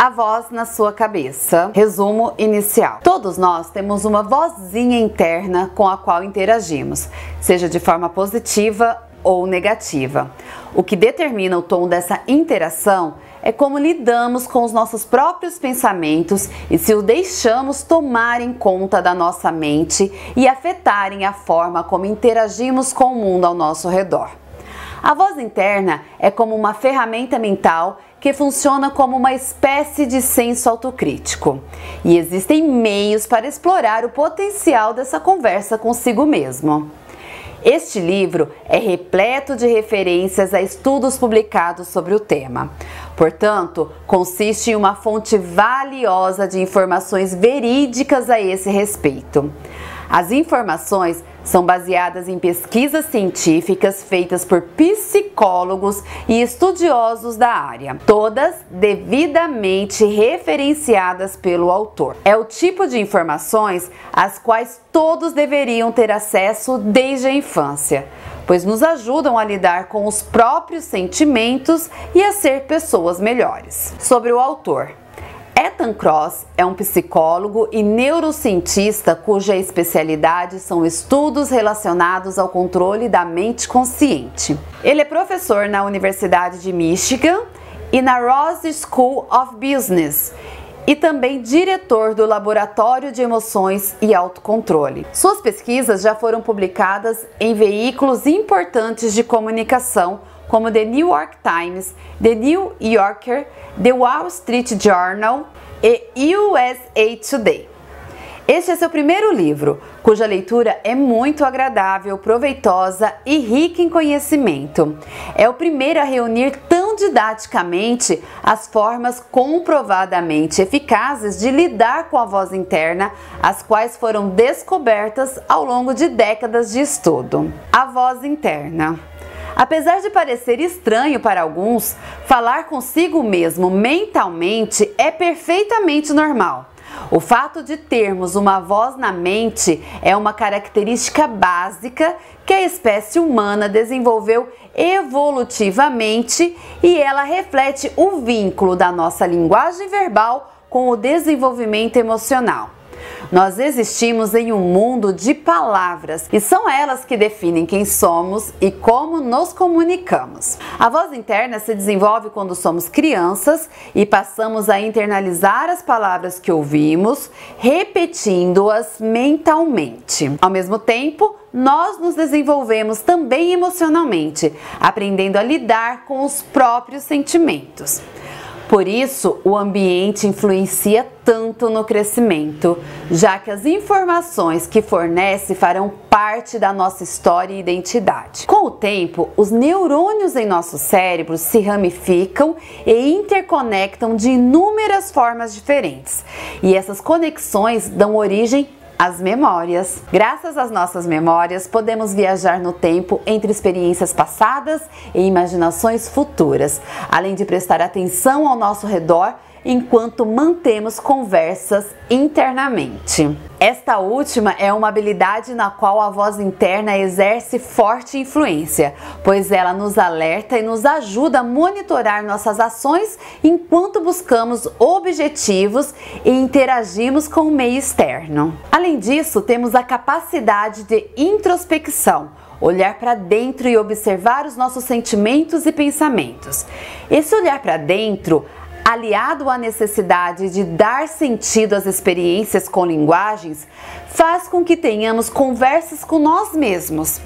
A voz na sua cabeça. Resumo inicial. Todos nós temos uma vozinha interna com a qual interagimos, seja de forma positiva ou negativa. O que determina o tom dessa interação é como lidamos com os nossos próprios pensamentos e se os deixamos tomarem conta da nossa mente e afetarem a forma como interagimos com o mundo ao nosso redor. A voz interna é como uma ferramenta mental que funciona como uma espécie de senso autocrítico. E existem meios para explorar o potencial dessa conversa consigo mesmo. Este livro é repleto de referências a estudos publicados sobre o tema. Portanto, consiste em uma fonte valiosa de informações verídicas a esse respeito. As informações são baseadas em pesquisas científicas feitas por psicólogos e estudiosos da área, todas devidamente referenciadas pelo autor. É o tipo de informações às quais todos deveriam ter acesso desde a infância, pois nos ajudam a lidar com os próprios sentimentos e a ser pessoas melhores. Sobre o autor. Ethan Kross é um psicólogo e neurocientista cuja especialidade são estudos relacionados ao controle da mente consciente. Ele é professor na Universidade de Michigan e na Ross School of Business e também diretor do Laboratório de Emoções e Autocontrole. Suas pesquisas já foram publicadas em veículos importantes de comunicação como The New York Times, The New Yorker, The Wall Street Journal e USA Today. Este é seu primeiro livro, cuja leitura é muito agradável, proveitosa e rica em conhecimento. É o primeiro a reunir tão didaticamente as formas comprovadamente eficazes de lidar com a voz interna, as quais foram descobertas ao longo de décadas de estudo. A voz interna. Apesar de parecer estranho para alguns, falar consigo mesmo mentalmente é perfeitamente normal. O fato de termos uma voz na mente é uma característica básica que a espécie humana desenvolveu evolutivamente e ela reflete o vínculo da nossa linguagem verbal com o desenvolvimento emocional. Nós existimos em um mundo de palavras e são elas que definem quem somos e como nos comunicamos. A voz interna se desenvolve quando somos crianças e passamos a internalizar as palavras que ouvimos, repetindo-as mentalmente. Ao mesmo tempo, nós nos desenvolvemos também emocionalmente, aprendendo a lidar com os próprios sentimentos. Por isso, o ambiente influencia tanto no crescimento, já que as informações que fornece farão parte da nossa história e identidade. Com o tempo, os neurônios em nosso cérebro se ramificam e interconectam de inúmeras formas diferentes, e essas conexões dão origem as memórias. Graças às nossas memórias, podemos viajar no tempo entre experiências passadas e imaginações futuras, além de prestar atenção ao nosso redor enquanto mantemos conversas internamente. Esta última é uma habilidade na qual a voz interna exerce forte influência, pois ela nos alerta e nos ajuda a monitorar nossas ações enquanto buscamos objetivos e interagimos com o meio externo. Além disso, temos a capacidade de introspecção, olhar para dentro e observar os nossos sentimentos e pensamentos. Esse olhar para dentro, aliado à necessidade de dar sentido às experiências com linguagens, faz com que tenhamos conversas com nós mesmos.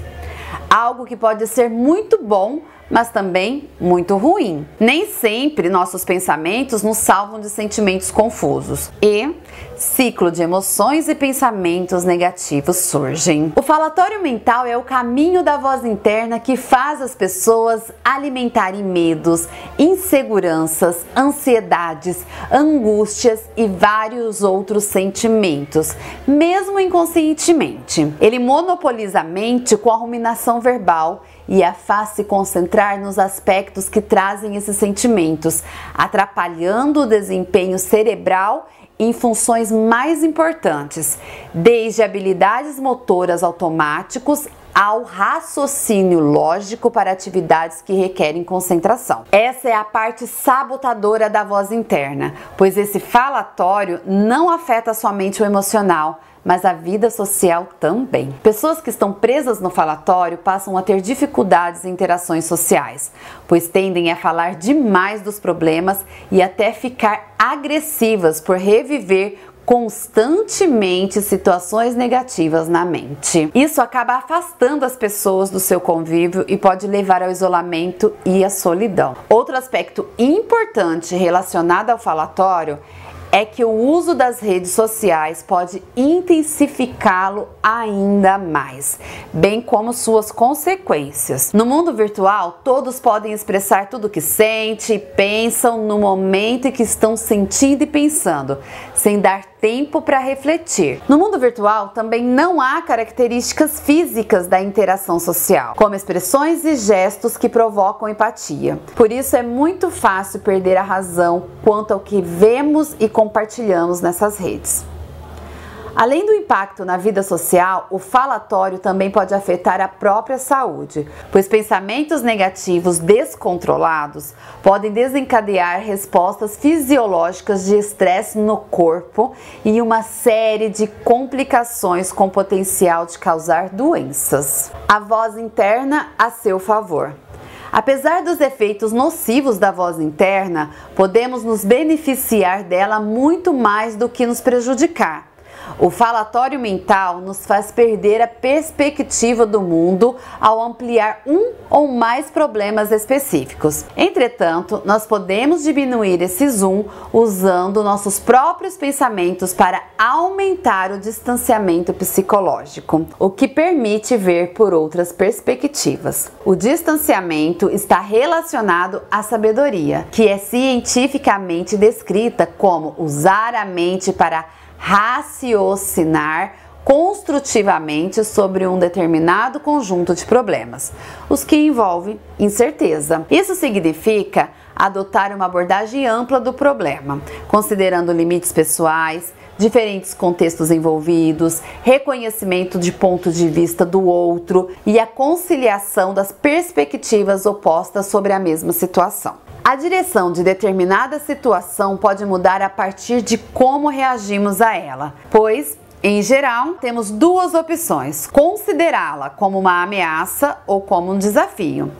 Algo que pode ser muito bom, mas também muito ruim. Nem sempre nossos pensamentos nos salvam de sentimentos confusos e ciclo de emoções e pensamentos negativos surgem. O falatório mental é o caminho da voz interna que faz as pessoas alimentarem medos, inseguranças, ansiedades, angústias e vários outros sentimentos, mesmo inconscientemente. Ele monopoliza a mente com a ruminação verbal e a faz se concentrar nos aspectos que trazem esses sentimentos, atrapalhando o desempenho cerebral em funções mais importantes, desde habilidades motoras automáticos ao raciocínio lógico para atividades que requerem concentração. Essa é a parte sabotadora da voz interna, pois esse falatório não afeta somente o emocional, mas a vida social também. Pessoas que estão presas no falatório passam a ter dificuldades em interações sociais, pois tendem a falar demais dos problemas e até ficar agressivas por reviver constantemente situações negativas na mente. Isso acaba afastando as pessoas do seu convívio e pode levar ao isolamento e à solidão. Outro aspecto importante relacionado ao falatório é que o uso das redes sociais pode intensificá-lo ainda mais, bem como suas consequências. No mundo virtual, todos podem expressar tudo o que sentem e pensam no momento em que estão sentindo e pensando, sem dar tempo para refletir. No mundo virtual também não há características físicas da interação social, como expressões e gestos que provocam empatia. Por isso é muito fácil perder a razão quanto ao que vemos e compartilhamos nessas redes. Além do impacto na vida social, o falatório também pode afetar a própria saúde, pois pensamentos negativos descontrolados podem desencadear respostas fisiológicas de estresse no corpo e uma série de complicações com potencial de causar doenças. A voz interna a seu favor. Apesar dos efeitos nocivos da voz interna, podemos nos beneficiar dela muito mais do que nos prejudicar. O falatório mental nos faz perder a perspectiva do mundo ao ampliar um ou mais problemas específicos. Entretanto, nós podemos diminuir esse zoom usando nossos próprios pensamentos para aumentar o distanciamento psicológico, o que permite ver por outras perspectivas. O distanciamento está relacionado à sabedoria, que é cientificamente descrita como usar a mente para raciocinar construtivamente sobre um determinado conjunto de problemas, os que envolvem incerteza. Isso significa adotar uma abordagem ampla do problema, considerando limites pessoais, diferentes contextos envolvidos, reconhecimento de ponto de vista do outro e a conciliação das perspectivas opostas sobre a mesma situação. A direção de determinada situação pode mudar a partir de como reagimos a ela, pois, em geral, temos duas opções: considerá-la como uma ameaça ou como um desafio.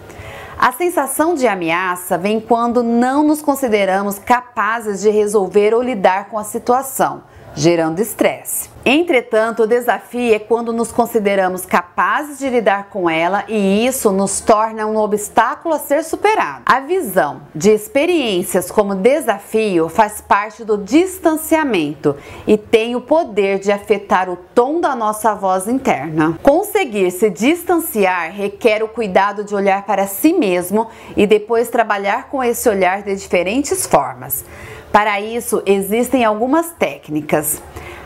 A sensação de ameaça vem quando não nos consideramos capazes de resolver ou lidar com a situação, gerando estresse. Entretanto, o desafio é quando nos consideramos capazes de lidar com ela e isso nos torna um obstáculo a ser superado. A visão de experiências como desafio faz parte do distanciamento e tem o poder de afetar o tom da nossa voz interna. Conseguir se distanciar requer o cuidado de olhar para si mesmo e depois trabalhar com esse olhar de diferentes formas. Para isso, existem algumas técnicas.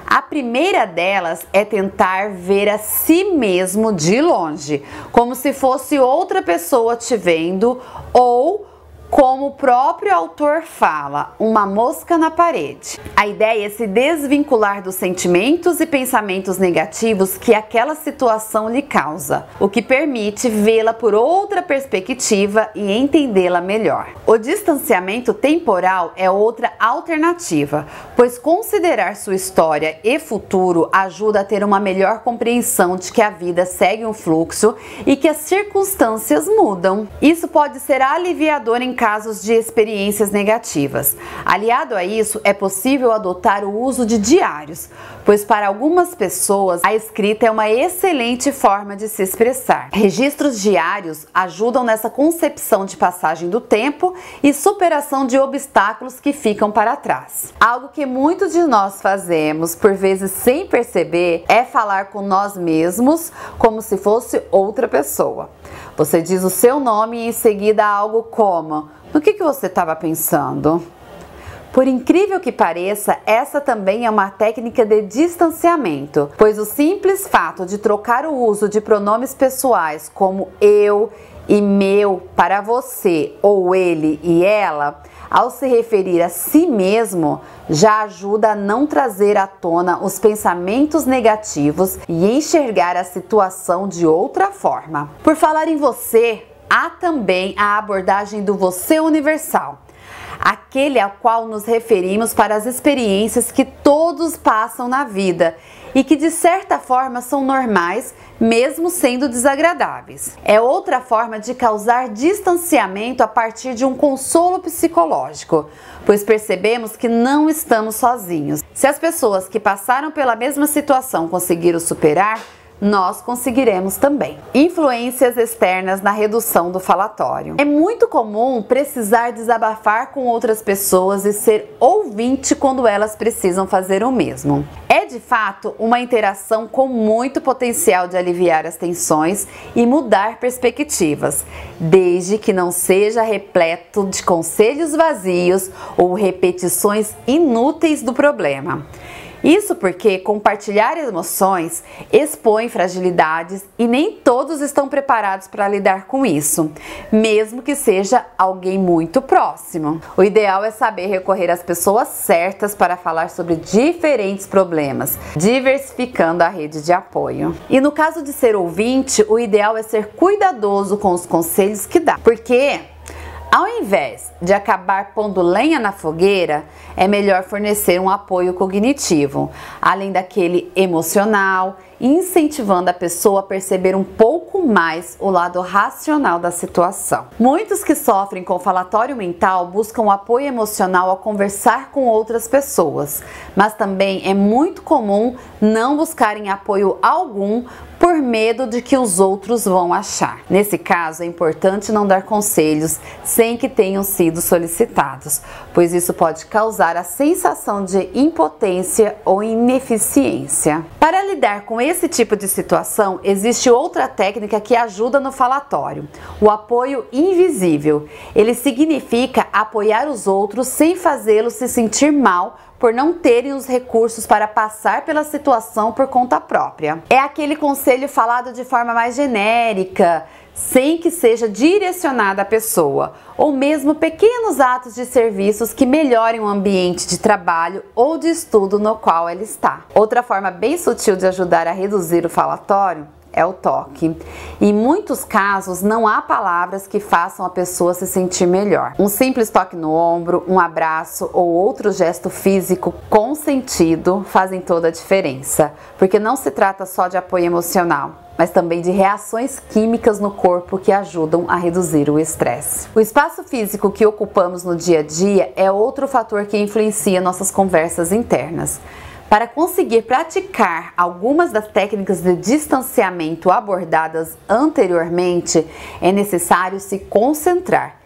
A primeira delas é tentar ver a si mesmo de longe, como se fosse outra pessoa te vendo ou, como o próprio autor fala, uma mosca na parede. A ideia é se desvincular dos sentimentos e pensamentos negativos que aquela situação lhe causa, o que permite vê-la por outra perspectiva e entendê-la melhor. O distanciamento temporal é outra alternativa, pois considerar sua história e futuro ajuda a ter uma melhor compreensão de que a vida segue um fluxo e que as circunstâncias mudam. Isso pode ser aliviador em casos de experiências negativas. Aliado a isso, é possível adotar o uso de diários, pois para algumas pessoas a escrita é uma excelente forma de se expressar. Registros diários ajudam nessa concepção de passagem do tempo e superação de obstáculos que ficam para trás. Algo que muitos de nós fazemos, por vezes sem perceber, é falar com nós mesmos como se fosse outra pessoa. Você diz o seu nome e em seguida algo como: no que você estava pensando? Por incrível que pareça, essa também é uma técnica de distanciamento, pois o simples fato de trocar o uso de pronomes pessoais como eu e meu para você ou ele e ela ao se referir a si mesmo, já ajuda a não trazer à tona os pensamentos negativos e enxergar a situação de outra forma. Por falar em você, há também a abordagem do você universal, aquele ao qual nos referimos para as experiências que todos passam na vida e que de certa forma são normais, mesmo sendo desagradáveis. É outra forma de causar distanciamento a partir de um consolo psicológico, pois percebemos que não estamos sozinhos. Se as pessoas que passaram pela mesma situação conseguiram superar, nós conseguiremos também. Influências externas na redução do falatório. É muito comum precisar desabafar com outras pessoas e ser ouvinte quando elas precisam fazer o mesmo. É de fato uma interação com muito potencial de aliviar as tensões e mudar perspectivas, desde que não seja repleto de conselhos vazios ou repetições inúteis do problema. Isso porque compartilhar emoções expõe fragilidades e nem todos estão preparados para lidar com isso, mesmo que seja alguém muito próximo. O ideal é saber recorrer às pessoas certas para falar sobre diferentes problemas, diversificando a rede de apoio. E no caso de ser ouvinte, o ideal é ser cuidadoso com os conselhos que dá, porque ao invés de acabar pondo lenha na fogueira, é melhor fornecer um apoio cognitivo, além daquele emocional, incentivando a pessoa a perceber um pouco mais o lado racional da situação. Muitos que sofrem com falatório mental buscam apoio emocional ao conversar com outras pessoas, mas também é muito comum não buscarem apoio algum por medo de que os outros vão achar. Nesse caso, é importante não dar conselhos sem que tenham sido solicitados, pois isso pode causar a sensação de impotência ou ineficiência. Para lidar com esse tipo de situação, existe outra técnica que ajuda no falatório: o apoio invisível. Ele significa apoiar os outros sem fazê-los se sentir mal por não terem os recursos para passar pela situação por conta própria. É aquele conselho falado de forma mais genérica, sem que seja direcionado à pessoa, ou mesmo pequenos atos de serviços que melhorem o ambiente de trabalho ou de estudo no qual ela está. Outra forma bem sutil de ajudar a reduzir o falatório é o toque. Em muitos casos, não há palavras que façam a pessoa se sentir melhor. Um simples toque no ombro, um abraço ou outro gesto físico com sentido fazem toda a diferença, porque não se trata só de apoio emocional, mas também de reações químicas no corpo que ajudam a reduzir o estresse. O espaço físico que ocupamos no dia a dia é outro fator que influencia nossas conversas internas. Para conseguir praticar algumas das técnicas de distanciamento abordadas anteriormente, é necessário se concentrar.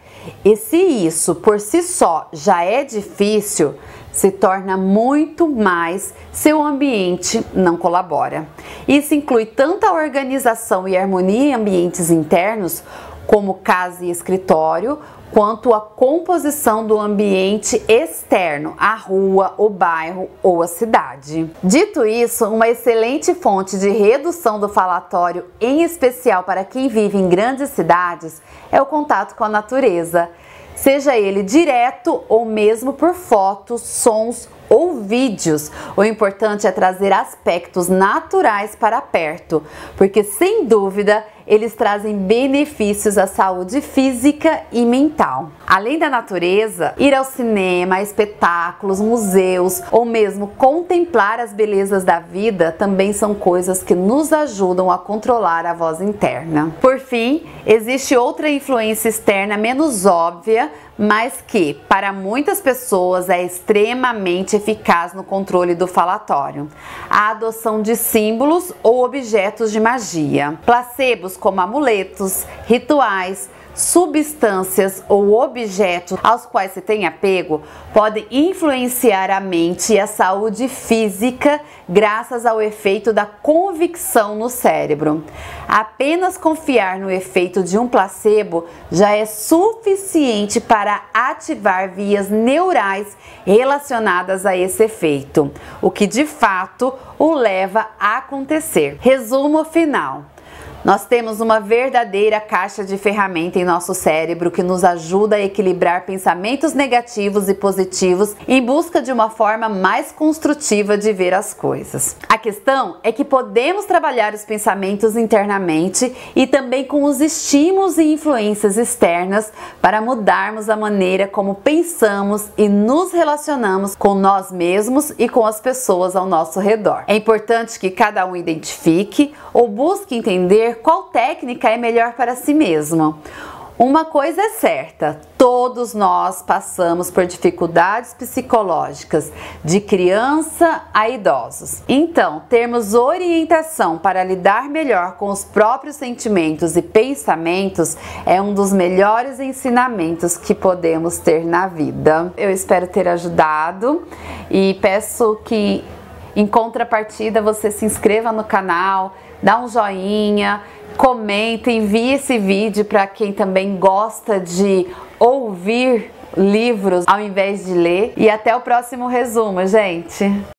E se isso por si só já é difícil, se torna muito mais se o ambiente não colabora. Isso inclui tanto a organização e harmonia em ambientes internos, como casa e escritório, quanto a composição do ambiente externo, a rua, o bairro ou a cidade. Dito isso, uma excelente fonte de redução do falatório, em especial para quem vive em grandes cidades, é o contato com a natureza, seja ele direto ou mesmo por fotos, sons ou vídeos. O importante é trazer aspectos naturais para perto, porque sem dúvida eles trazem benefícios à saúde física e mental. Além da natureza, ir ao cinema, espetáculos, museus ou mesmo contemplar as belezas da vida também são coisas que nos ajudam a controlar a voz interna. Por fim, existe outra influência externa menos óbvia, mas que, para muitas pessoas, é extremamente eficaz no controle do falatório: a adoção de símbolos ou objetos de magia. Placebos como amuletos, rituais, substâncias ou objetos aos quais se tem apego podem influenciar a mente e a saúde física graças ao efeito da convicção no cérebro. Apenas confiar no efeito de um placebo já é suficiente para ativar vias neurais relacionadas a esse efeito, o que de fato o leva a acontecer. Resumo final: Nós temos uma verdadeira caixa de ferramenta em nosso cérebro que nos ajuda a equilibrar pensamentos negativos e positivos em busca de uma forma mais construtiva de ver as coisas. A questão é que podemos trabalhar os pensamentos internamente e também com os estímulos e influências externas para mudarmos a maneira como pensamos e nos relacionamos com nós mesmos e com as pessoas ao nosso redor. É importante que cada um identifique ou busque entender qual técnica é melhor para si mesmo. Uma coisa é certa, todos nós passamos por dificuldades psicológicas, de criança a idosos. Então, termos orientação para lidar melhor com os próprios sentimentos e pensamentos é um dos melhores ensinamentos que podemos ter na vida. Eu espero ter ajudado e peço que, em contrapartida, você se inscreva no canal, dá um joinha, comenta, envie esse vídeo para quem também gosta de ouvir livros ao invés de ler. E até o próximo resumo, gente!